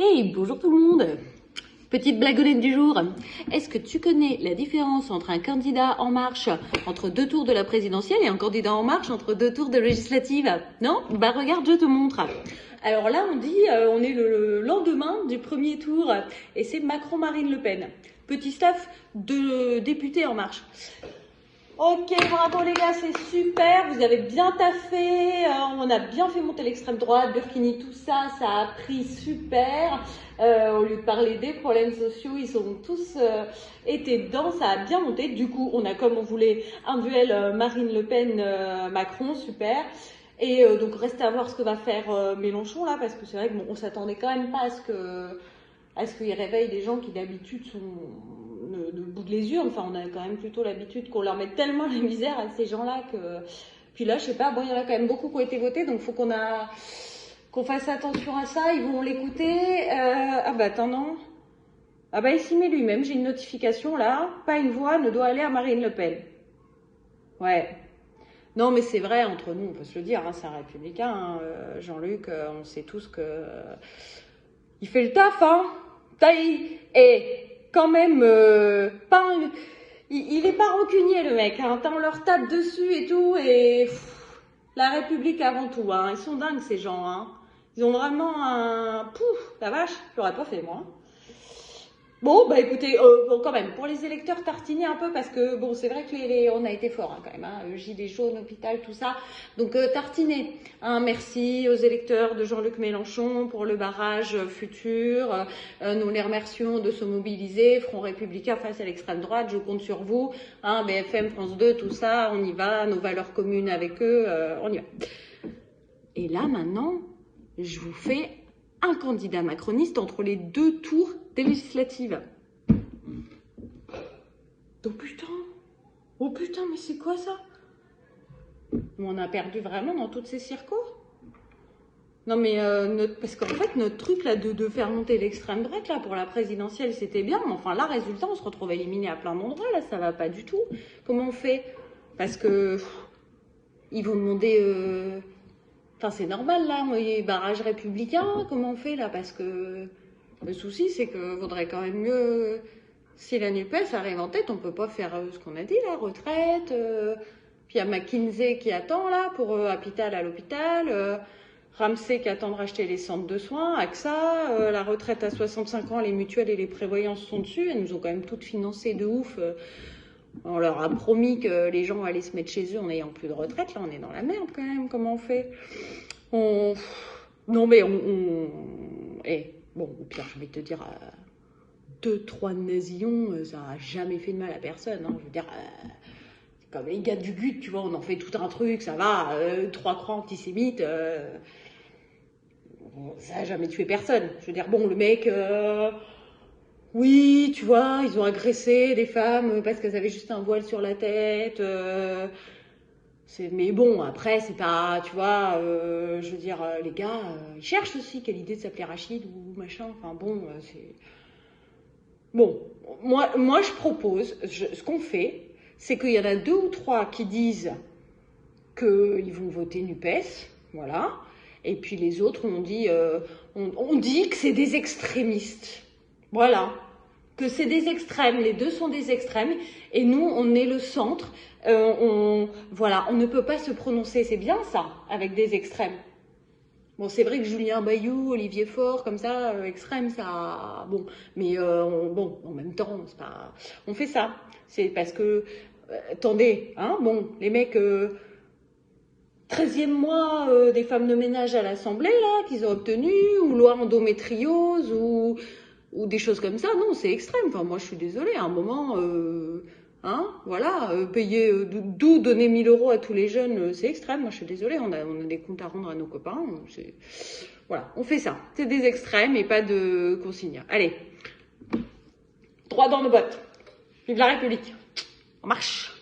Hey, bonjour tout le monde. Petite blagounette du jour. Est-ce que tu connais la différence entre un candidat en marche entre deux tours de la présidentielle et un candidat en marche entre deux tours de législative? Non? Bah regarde, je te montre. Alors là, on est le lendemain du premier tour et c'est Macron-Marine Le Pen. Petit staff de députés en marche. Ok, bravo les gars, c'est super, vous avez bien taffé, on a bien fait monter l'extrême droite, Burkini, tout ça, ça a pris super. Au lieu de parler des problèmes sociaux, ils ont tous été dedans, ça a bien monté. Du coup, on a comme on voulait un duel Marine Le Pen-Macron, super. Et donc reste à voir ce que va faire Mélenchon là, parce que c'est vrai que bon, on s'attendait quand même pas à ce qu'il réveille des gens qui d'habitude sont de bout de les urnes. Enfin, on a quand même plutôt l'habitude qu'on leur mette tellement la misère à ces gens-là que... Puis là, je sais pas, bon, il y en a quand même beaucoup qui ont été votés, donc il faut qu'on fasse attention à ça. Ils vont l'écouter. Ah bah attends, non. Ah bah il s'y met lui-même, j'ai une notification là. Pas une voix ne doit aller à Marine Le Pen. Ouais. Non, mais c'est vrai, entre nous, on peut se le dire, hein, c'est un républicain, hein, Jean-Luc, on sait tous que... il fait le taf, hein. Et quand même, il est pas rancunier, le mec, hein. On leur tape dessus et tout, et la République avant tout, hein. Ils sont dingues, ces gens, hein. Ils ont vraiment un... Pouf, la vache, je l'aurais pas fait, moi. Bon, bah écoutez, bon, quand même, pour les électeurs, tartiner un peu, parce que, bon, c'est vrai que on a été fort, hein, quand même, hein, gilets jaunes, hôpital, tout ça. Donc, tartiner. Hein, merci aux électeurs de Jean-Luc Mélenchon pour le barrage futur. Nous les remercions de se mobiliser. Front républicain face à l'extrême droite, je compte sur vous. Hein, BFM, France 2, tout ça, on y va. Nos valeurs communes avec eux, on y va. Et là, maintenant, je vous fais un candidat macroniste entre les deux tours des législatives. Oh putain, mais c'est quoi ça? On a perdu vraiment dans toutes ces circos. Non mais, parce qu'en fait, notre truc là de faire monter l'extrême droite là pour la présidentielle, c'était bien. Mais enfin là, résultat, on se retrouve éliminé à plein d'endroits. Là, ça va pas du tout. Comment on fait? Parce que ils vont demander... Enfin, c'est normal, là, barrage républicain, comment on fait, là? Parce que le souci, c'est que vaudrait quand même mieux... Si la NUPES arrive en tête, on peut pas faire ce qu'on a dit, là, retraite. Puis il y a McKinsey qui attend, là, pour Hôpital à l'hôpital. Ramsey qui attend de racheter les centres de soins. AXA, la retraite à 65 ans, les mutuelles et les prévoyances sont dessus. Elles nous ont quand même toutes financées de ouf. On leur a promis que les gens allaient se mettre chez eux en n'ayant plus de retraite. Là, on est dans la merde quand même. Comment on fait? Non, mais bon, au pire, je vais te dire, 2-3 nasillons, ça n'a jamais fait de mal à personne. Hein. Je veux dire, c'est comme les gars du GUT, tu vois, on en fait tout un truc, ça va. 3 croix antisémites, ça n'a jamais tué personne. Je veux dire, bon, le mec... Oui, tu vois, ils ont agressé des femmes parce qu'elles avaient juste un voile sur la tête. Mais bon, après, c'est pas, tu vois, je veux dire, les gars, ils cherchent aussi quelle idée de s'appeler Rachid ou machin. Enfin bon, c'est... Bon, moi je propose, ce qu'on fait, c'est qu'il y en a 2 ou 3 qui disent qu'ils vont voter NUPES, voilà. Et puis les autres, on dit que c'est des extrémistes. Voilà, que c'est des extrêmes, les deux sont des extrêmes, et nous, on est le centre, voilà, on ne peut pas se prononcer, c'est bien ça, avec des extrêmes. Bon, c'est vrai que Julien Bayou, Olivier Faure, comme ça, extrême, ça, bon, mais bon, en même temps, c'est pas... On fait ça, c'est parce que, attendez, hein, bon, les mecs... 13e mois des femmes de ménage à l'Assemblée, là, qu'ils ont obtenu, ou loi endométriose, ou des choses comme ça. Non, c'est extrême. Enfin, moi, je suis désolée. À un moment, hein, voilà, payer, d'où donner 1 000 € à tous les jeunes, c'est extrême. Moi, je suis désolée. On a des comptes à rendre à nos copains. Voilà, on fait ça. C'est des extrêmes et pas de consignes. Allez, droit dans nos bottes. Vive la République. On marche.